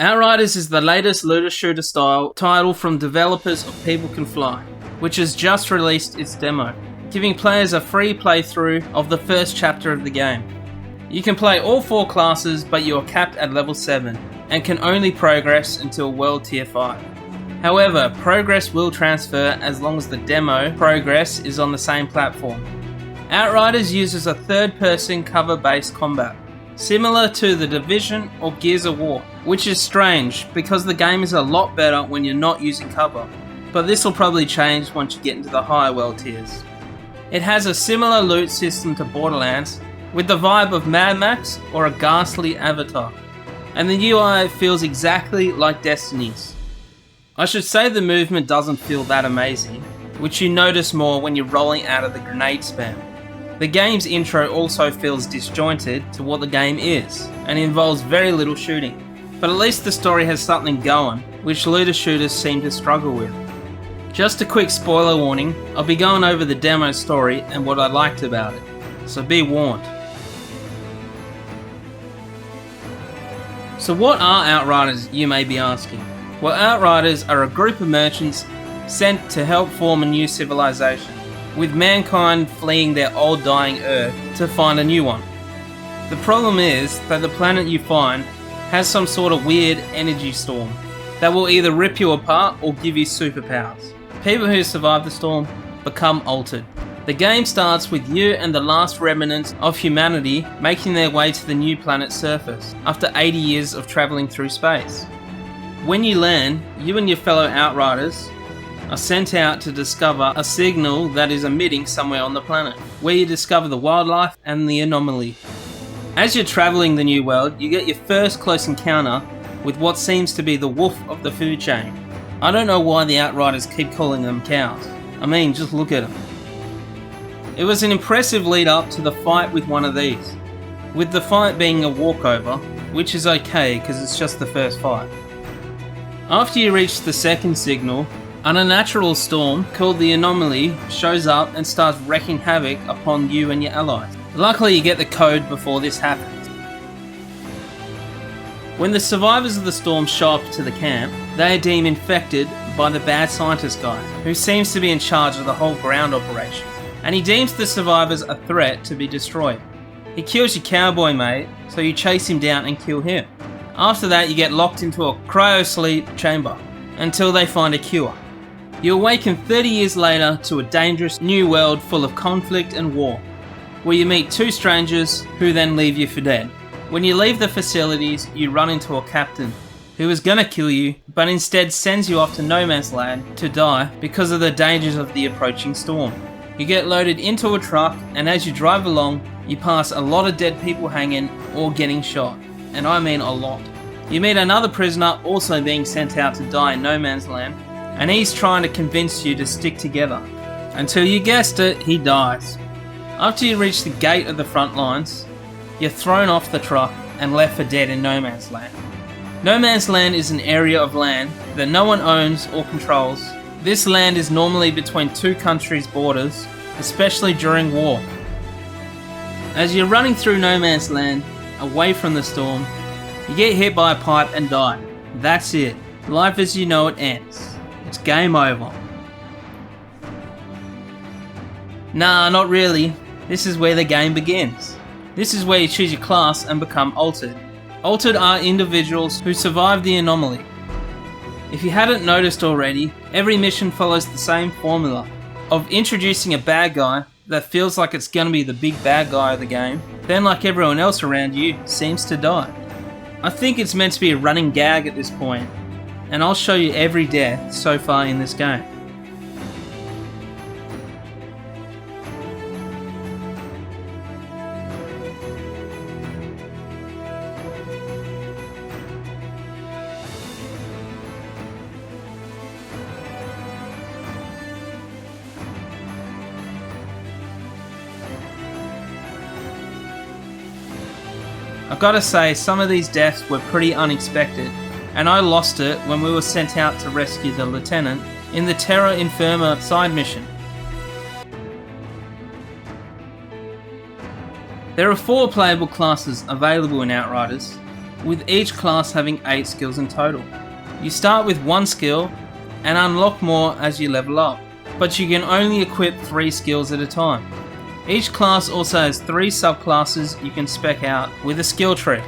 Outriders is the latest looter shooter style title from developers of People Can Fly, which has just released its demo, giving players a free playthrough of the first chapter of the game. You can play all 4 classes, but you are capped at level 7 and can only progress until World Tier 5. However, progress will transfer as long as the demo progress is on the same platform. Outriders uses a third-person cover-based combat, similar to The Division or Gears of War, which is strange because the game is a lot better when you're not using cover, but this will probably change once you get into the higher world tiers. It has a similar loot system to Borderlands, with the vibe of Mad Max or a ghastly Avatar, and the UI feels exactly like Destiny's. I should say the movement doesn't feel that amazing, which you notice more when you're rolling out of the grenade spam. The game's intro also feels disjointed to what the game is, and involves very little shooting, but at least the story has something going, which looter shooters seem to struggle with. Just a quick spoiler warning, I'll be going over the demo story and what I liked about it, so be warned. So what are Outriders, you may be asking? Well, Outriders are a group of merchants sent to help form a new civilization, with mankind fleeing their old dying Earth to find a new one. The problem is that the planet you find has some sort of weird energy storm that will either rip you apart or give you superpowers. People who survive the storm become altered. The game starts with you and the last remnants of humanity making their way to the new planet's surface after 80 years of travelling through space. When you land, you and your fellow Outriders are sent out to discover a signal that is emitting somewhere on the planet, where you discover the wildlife and the anomaly. As you're travelling the new world, you get your first close encounter with what seems to be the wolf of the food chain. I don't know why the Outriders keep calling them cows. I mean, just look at them. It was an impressive lead up to the fight with one of these, with the fight being a walkover, which is okay because it's just the first fight. After you reach the second signal, an unnatural storm called the Anomaly shows up and starts wreaking havoc upon you and your allies. Luckily you get the code before this happens. When the survivors of the storm show up to the camp, they are deemed infected by the bad scientist guy, who seems to be in charge of the whole ground operation, and he deems the survivors a threat to be destroyed. He kills your cowboy mate, so you chase him down and kill him. After that you get locked into a cryo-sleep chamber until they find a cure. You awaken 30 years later to a dangerous new world full of conflict and war, where you meet 2 strangers who then leave you for dead. When you leave the facilities, you run into a captain who is gonna kill you, but instead sends you off to no man's land to die because of the dangers of the approaching storm. You get loaded into a truck, and as you drive along, you pass a lot of dead people hanging or getting shot, and I mean a lot. You meet another prisoner also being sent out to die in no man's land, and he's trying to convince you to stick together. Until you guessed it, he dies. After you reach the gate of the front lines, you're thrown off the truck and left for dead in no man's land. No man's land is an area of land that no one owns or controls. This land is normally between 2 countries' borders, especially during war. As you're running through no man's land, away from the storm, you get hit by a pipe and die. That's it. Life as you know it ends. It's game over. Nah, not really. This is where the game begins. This is where you choose your class and become Altered. Altered are individuals who survive the anomaly. If you hadn't noticed already, every mission follows the same formula of introducing a bad guy that feels like it's gonna be the big bad guy of the game, then like everyone else around you, seems to die. I think it's meant to be a running gag at this point, and I'll show you every death so far in this game. I've got to say, some of these deaths were pretty unexpected, and I lost it when we were sent out to rescue the lieutenant in the Terra Infirma side mission. There are 4 playable classes available in Outriders. with each class having 8 skills in total. You start with 1 skill and unlock more as you level up, but you can only equip 3 skills at a time. Each class also has 3 subclasses you can spec out with a skill tree,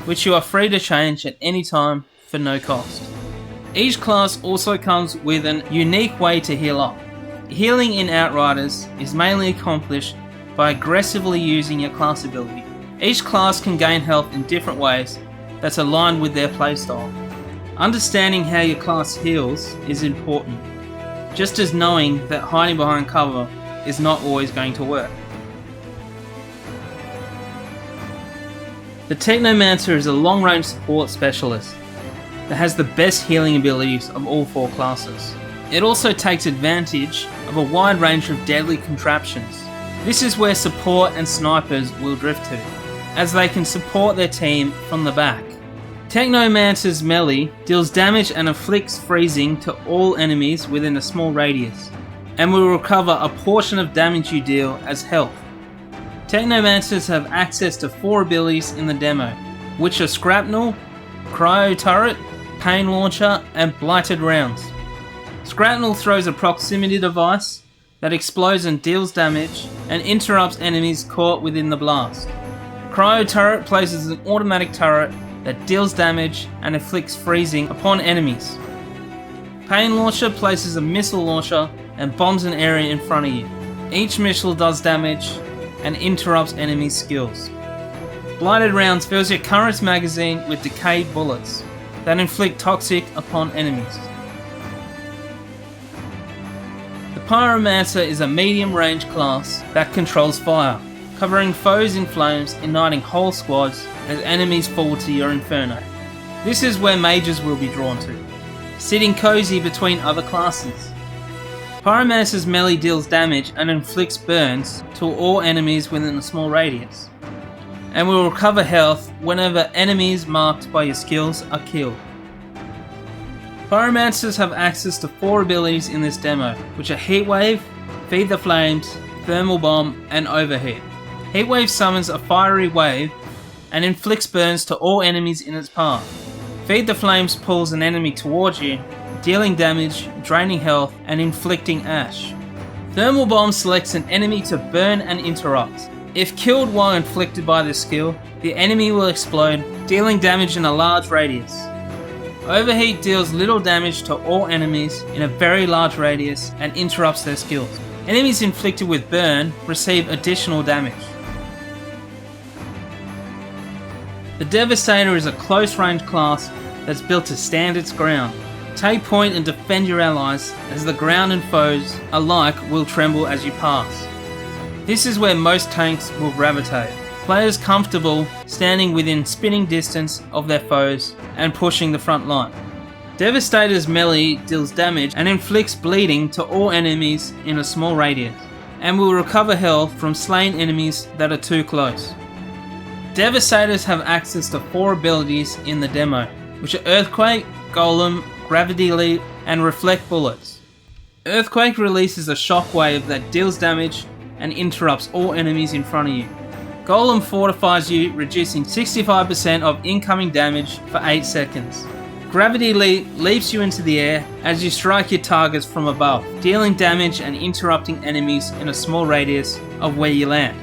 which you are free to change at any time for no cost. Each class also comes with an unique way to heal up. Healing in Outriders is mainly accomplished by aggressively using your class ability. Each class can gain health in different ways that's aligned with their playstyle. Understanding how your class heals is important, just as knowing that hiding behind cover is not always going to work. The Technomancer is a long-range support specialist that has the best healing abilities of all 4 classes. It also takes advantage of a wide range of deadly contraptions. This is where support and snipers will drift to, as they can support their team from the back. Technomancer's melee deals damage and inflicts freezing to all enemies within a small radius, and will recover a portion of damage you deal as health. Technomancers have access to 4 abilities in the demo, which are Shrapnel, Cryo Turret, Pain Launcher, and Blighted Rounds. Shrapnel throws a proximity device that explodes and deals damage and interrupts enemies caught within the blast. Cryo Turret places an automatic turret that deals damage and inflicts freezing upon enemies. Pain Launcher places a missile launcher and bombs an area in front of you. Each missile does damage and interrupts enemies' skills. Blighted Rounds fills your current magazine with decayed bullets that inflict toxic upon enemies. The Pyromancer is a medium-range class that controls fire, covering foes in flames, igniting whole squads as enemies fall to your inferno. This is where mages will be drawn to, sitting cozy between other classes. Pyromancer's melee deals damage and inflicts burns to all enemies within a small radius, and will recover health whenever enemies marked by your skills are killed. Pyromancers have access to 4 abilities in this demo, which are Heatwave, Feed the Flames, Thermal Bomb, and Overheat. Heatwave summons a fiery wave and inflicts burns to all enemies in its path. Feed the Flames pulls an enemy towards you, dealing damage, draining health, and inflicting ash. Thermal Bomb selects an enemy to burn and interrupt. If killed while inflicted by this skill, the enemy will explode, dealing damage in a large radius. Overheat deals little damage to all enemies in a very large radius and interrupts their skills. Enemies inflicted with burn receive additional damage. The Devastator is a close-range class that's built to stand its ground. Take point and defend your allies, as the ground and foes alike will tremble as you pass. This is where most tanks will gravitate. Players comfortable standing within spinning distance of their foes and pushing the front line. Devastator's melee deals damage and inflicts bleeding to all enemies in a small radius, and will recover health from slain enemies that are too close. Devastators have access to 4 abilities in the demo, which are Earthquake, Golem, Gravity Leap, and Reflect Bullets. Earthquake releases a shockwave that deals damage and interrupts all enemies in front of you. Golem fortifies you, reducing 65% of incoming damage for 8 seconds. Gravity Leap leaps you into the air as you strike your targets from above, dealing damage and interrupting enemies in a small radius of where you land.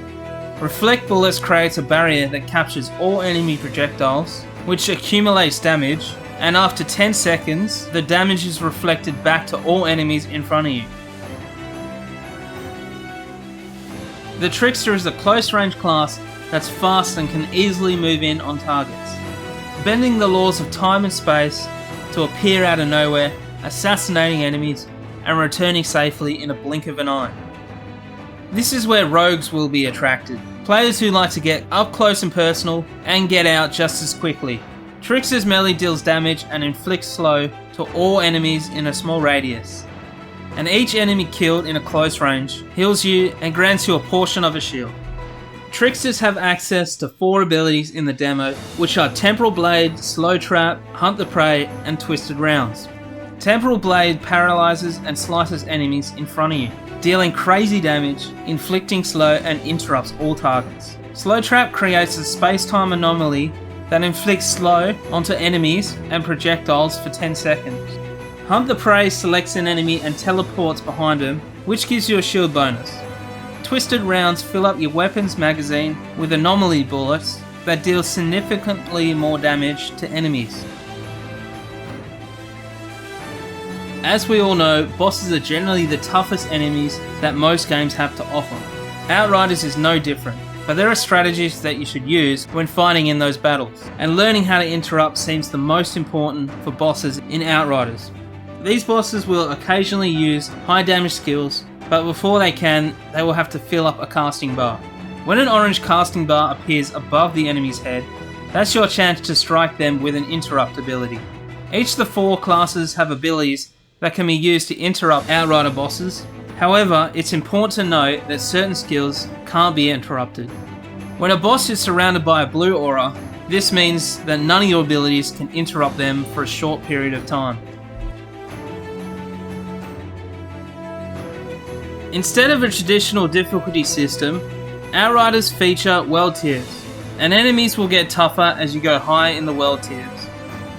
Reflect Bullets creates a barrier that captures all enemy projectiles, which accumulates damage, and after 10 seconds, the damage is reflected back to all enemies in front of you. The Trickster is a close-range class that's fast and can easily move in on targets, bending the laws of time and space to appear out of nowhere, assassinating enemies, and returning safely in a blink of an eye. This is where rogues will be attracted, players who like to get up close and personal and get out just as quickly. Trickster's melee deals damage and inflicts slow to all enemies in a small radius, and each enemy killed in a close range heals you and grants you a portion of a shield. Tricksters have access to 4 abilities in the demo, which are Temporal Blade, Slow Trap, Hunt the Prey, and Twisted Rounds. Temporal Blade paralyzes and slices enemies in front of you, dealing crazy damage, inflicting slow, and interrupts all targets. Slow Trap creates a space-time anomaly that inflicts slow onto enemies and projectiles for 10 seconds. Hunt the Prey selects an enemy and teleports behind him, which gives you a shield bonus. Twisted rounds fill up your weapons magazine with anomaly bullets that deal significantly more damage to enemies. As we all know, bosses are generally the toughest enemies that most games have to offer. Outriders is no different, but there are strategies that you should use when fighting in those battles, and learning how to interrupt seems the most important for bosses in Outriders. These bosses will occasionally use high damage skills, but before they can, they will have to fill up a casting bar. When an orange casting bar appears above the enemy's head, that's your chance to strike them with an interrupt ability. Each of the 4 classes have abilities that can be used to interrupt Outrider bosses. However, it's important to note that certain skills can't be interrupted. When a boss is surrounded by a blue aura, this means that none of your abilities can interrupt them for a short period of time. Instead of a traditional difficulty system, Outriders feature world tiers, and enemies will get tougher as you go higher in the world tiers.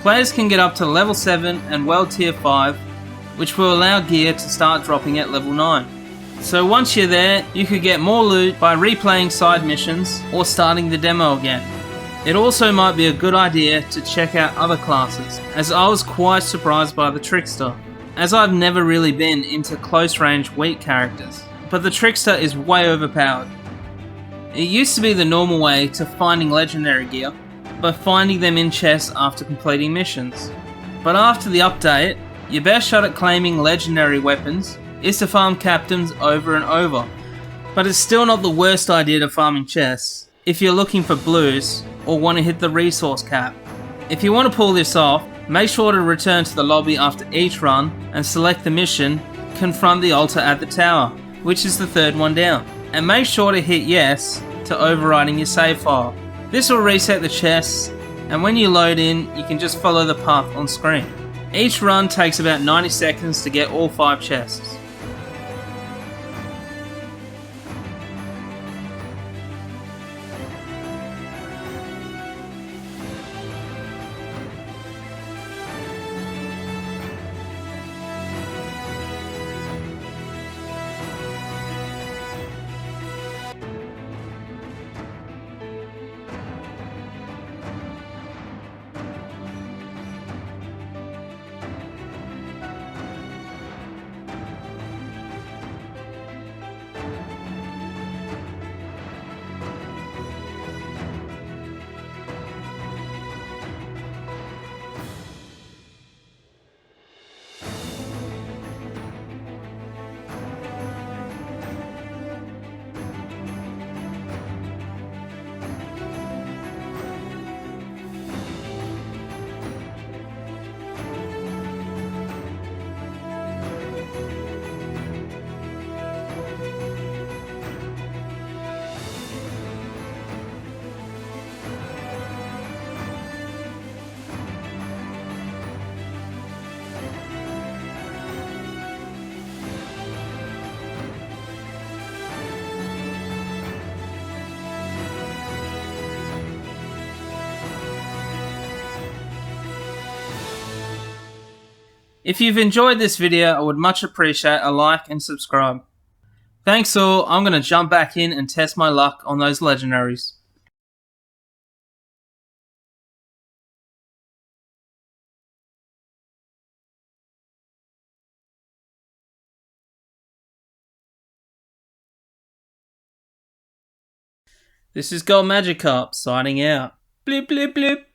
Players can get up to level 7 and world tier 5, which will allow gear to start dropping at level 9. So once you're there, you could get more loot by replaying side missions or starting the demo again. It also might be a good idea to check out other classes, as I was quite surprised by the Trickster, as I've never really been into close range weak characters, but the Trickster is way overpowered. It used to be the normal way to finding legendary gear, by finding them in chests after completing missions. But after the update, your best shot at claiming legendary weapons is to farm captains over and over, but it's still not the worst idea to farming chests if you're looking for blues or want to hit the resource cap. If you want to pull this off, make sure to return to the lobby after each run and select the mission, Confront the Altar at the Tower, which is the 3rd one down, and make sure to hit yes to overriding your save file. This will reset the chests, and when you load in, you can just follow the path on screen. Each run takes about 90 seconds to get all 5 chests. If you've enjoyed this video, I would much appreciate a like and subscribe. Thanks all, I'm going to jump back in and test my luck on those legendaries. This is Gold Magikarp signing out. Blip blip blip.